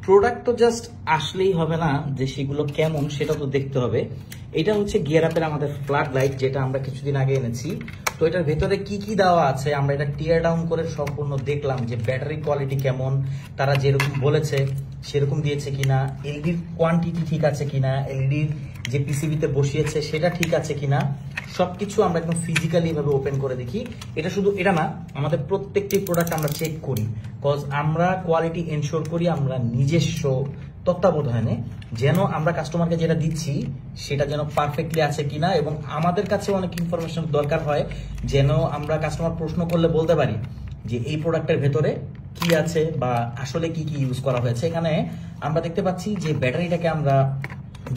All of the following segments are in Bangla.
প্রোডাক্ট তো জাস্ট আসলেই হবে না, যে সেগুলো কেমন সেটা তো দেখতে হবে। এটা হচ্ছে গিয়ার আপের আমাদের ফ্লাড লাইট, যেটা আমরা কিছুদিন আগে এনেছি। তো এটার ভেতরে কি কি দেওয়া আছে আমরা এটা টিয়ার ডাউন করে সম্পূর্ণ দেখলাম, যে ব্যাটারি কোয়ালিটি কেমন, তারা যেরকম বলেছে সেরকম দিয়েছে কিনা, এলইডির কোয়ান্টিটি ঠিক আছে কিনা, এলইডির যে পিসিবিতে বসিয়েছে সেটা ঠিক আছে কিনা, সবকিছু আমরা একদম ফিজিক্যালি ভাবে ওপেন করে দেখি। এটা শুধু এটা না, আমাদের প্রত্যেকটি প্রোডাক্ট আমরা চেক করি, কজ আমরা কোয়ালিটি এনশোর করি আমরা নিজস্ব তত্ত্বাবধানে, যেন আমরা কাস্টমারকে যেটা দিচ্ছি সেটা যেন পারফেক্টলি আছে কিনা, এবং আমাদের কাছে অনেক ইনফরমেশন দরকার হয় যেন আমরা কাস্টমার প্রশ্ন করলে বলতে পারি যে এই প্রোডাক্টের ভেতরে কি আছে বা আসলে কি কি ইউজ করা হয়েছে। এখানে আমরা দেখতে পাচ্ছি যে ব্যাটারিটাকে আমরা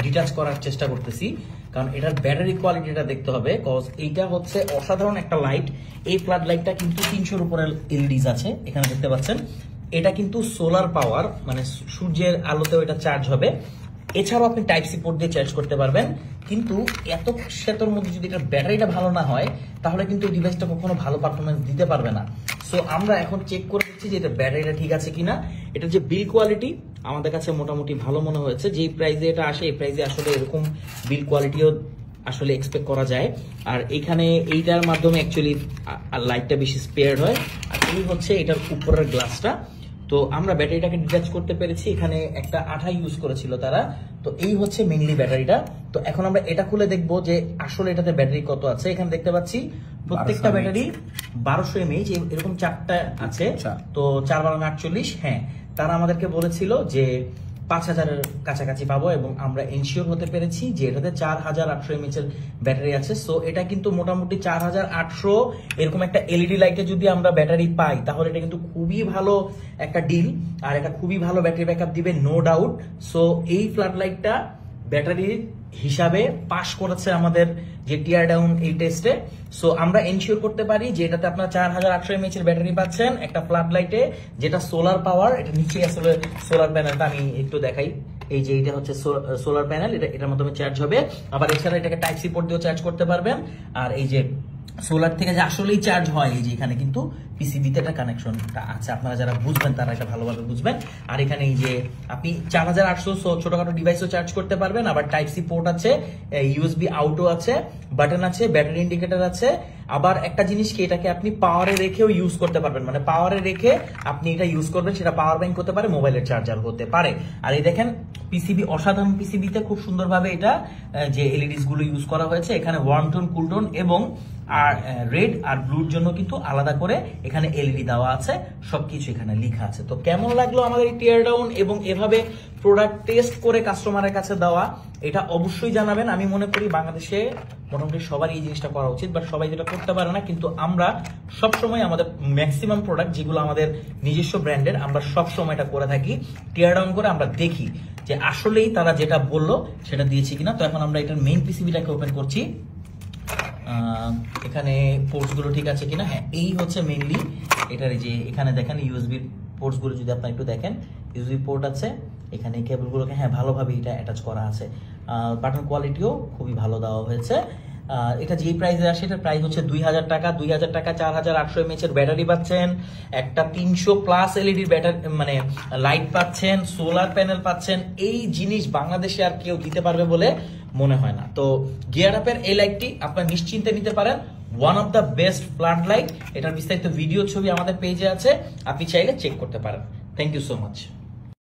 ডিটাচ করার চেষ্টা করতেছি, কারণ এটার ব্যাটারি কোয়ালিটিটা দেখতে হবে, কজ এইটা হচ্ছে অসাধারণ একটা লাইট। এই ফ্লাড লাইটটা কিন্তু 300-র উপরে এলইডিস আছে, এখানে দেখতে পাচ্ছেন। এটা কিন্তু সোলার পাওয়ার, মানে সূর্যের আলোতেও এটা চার্জ হবে। এছাড়াও আপনি টাইপ সি পোর্ট দিয়ে চার্জ করতে পারবেন, কিন্তু এত ক্ষেত্রের মধ্যে যদি এটা ব্যাটারিটা ভালো না হয় তাহলে কিন্তু এই ডিভাইসটা কখনো ভালো পারফরমেন্স দিতে পারবে না। সো আমরা এখন চেক করে দিচ্ছি যে এটা ব্যাটারিটা ঠিক আছে কিনা। এটা যে বিল কোয়ালিটি আমাদের কাছে মোটামুটি ভালো মনে হয়েছে, যে প্রাইসে এটা আসে এই প্রাইসে আসলে এরকম বিল কোয়ালিটিও আসলে এক্সপেক্ট করা যায়। আর এখানে এইটার মাধ্যমে অ্যাকচুয়ালি লাইটটা বেশি স্পেয়ার হয়। আর এই হচ্ছে এটার উপরের গ্লাসটা। তো আমরা ব্যাটারিটাকে ডিটাচ করতে পেরেছি, এখানে একটা আঠা ইউজ করেছিল তারা। তো এই হচ্ছে মেইনলি ব্যাটারিটা। তো এখন আমরা এটা খুলে দেখবো যে আসলে এটাতে ব্যাটারি কত আছে। এখানে দেখতে পাচ্ছি প্রত্যেকটা ব্যাটারি 1200 mAh, এরকম 4টা আছে। তো 4×48, হ্যাঁ, তারা আমাদেরকে বলেছিল যে 5000-এর কাছাকাছি পাবো, এবং আমরা এনশিওর হতে পেরেছি যে এটাতে 4800 mAh এর ব্যাটারি আছে। সো এটা কিন্তু মোটামুটি 4800 এরকম একটা এলইডি লাইটে যদি আমরা ব্যাটারি পাই তাহলে এটা কিন্তু খুবই ভালো একটা ডিল, আর এটা খুবই ভালো ব্যাটারি ব্যাকআপ দিবে, নো ডাউট। সো এই ফ্লাড লাইটটা ব্যাটারি হিসাবে পাস করেছে আমাদের যে টিয়ার ডাউন এই টেস্টে। সো আমরা এনশিওর করতে পারি যে এটাতে আপনার 4800 mAh এর ব্যাটারি পাচ্ছেন একটা ফ্লাড লাইটে, যেটা সোলার পাওয়ার। এটা নিচে আসলে সোলার প্যানেলটা আমি একটু দেখাই, এই যে এটা হচ্ছে সোলার প্যানেল, এটার মাধ্যমে চার্জ হবে। আবার এছাড়া এটাকে টাইপ সি পোর্ট দিয়েও চার্জ করতে পারবেন। আর এই যে সোলার থেকে যে আসলেই চার্জ হয়, এই যে এখানে কিন্তু পিসিবিতে একটা কানেকশনটা আছে, আপনারা যারা বুঝবেন তারা এটা ভালোভাবে বুঝবেন। আর এখানে এই যে আপনি 4800 ছোটখাটো ডিভাইসও চার্জ করতে পারবেন। আবার টাইপ সি পোর্ট আছে, ইউএসবি আউটও আছে, বাটন আছে, ব্যাটারি ইন্ডিকেটর আছে। আবার একটা জিনিস কি, এটাকে আপনি পাওয়ারে রেখেও ইউজ করতে পারবেন, মানে পাওয়ারে রেখে আপনি এটা ইউজ করবেন, সেটা পাওয়ার ব্যাংক হতে পারে, মোবাইলের চার্জার হতে পারে। আর এই দেখেন পিসিবি, অসাধারণ পিসিবিতে খুব সুন্দরভাবে এটা যে এলইডিস গুলো ইউজ করা হয়েছে। এখানে ওয়ার্ম টোন, কুল টোন এবং আর রেড আর ব্লুর জন্য কিন্তু আলাদা করে এখানে এলইডি দেওয়া আছে, সবকিছু এখানে লেখা আছে। তো কেমন লাগলো আমাদের এই টিয়ার ডাউন এবং এভাবে প্রোডাক্ট টেস্ট করে কাস্টমারের কাছে দেওয়া, এটা অবশ্যই জানাবেন। আমি মনে করি বাংলাদেশে মোটামুটি সবারই এই জিনিসটা করা উচিত, বাট সবাই যেটা করতে পারে না। কিন্তু আমরা সবসময় আমাদের ম্যাক্সিমাম প্রোডাক্ট যেগুলো আমাদের নিজস্ব ব্র্যান্ডের, আমরা সবসময় এটা করে থাকি, টিয়ার ডাউন করে আমরা দেখি যে আসলেই তারা যেটা বললো সেটা দিয়েছে কিনা। তো এখন আমরা এটার মেইন পিসিবিটাকে ওপেন করছি, এখানে পোর্টস গুলো ঠিক আছে কিনা। হ্যাঁ, এই হচ্ছে মেইনলি এটার যে এখানে দেখেন ইউএসবি পোর্টস গুলো যদি আপনারা একটু দেখেন, ইউএসবি পোর্ট আছে, এখানে কেবল গুলোকে হ্যাঁ ভালোভাবে এটা অ্যাটাচ করা আছে। বাটন কোয়ালিটিও খুবই ভালো দেওয়া হয়েছে। এটা যে প্রাইসে আসে এটার প্রাইস হচ্ছে 2000 টাকা। 2000 টাকা 4800 mAh এর ব্যাটারি পাচ্ছেন, একটা 300+ এলইডি ব্যাটারি মানে লাইট পাচ্ছেন, সোলার প্যানেল পাচ্ছেন। এই জিনিস বাংলাদেশে আর কেউ দিতে পারবে বলে মনে হয় না। তো গিয়ার আপের এই লাইটটি আপনারা নিশ্চিন্তে নিতে পারেন, one of the best flood light. এটার বিস্তারিত ভিডিও ছবি আমাদের পেজে আছে, আপনি চাইলে চেক করতে পারেন। Thank you so much.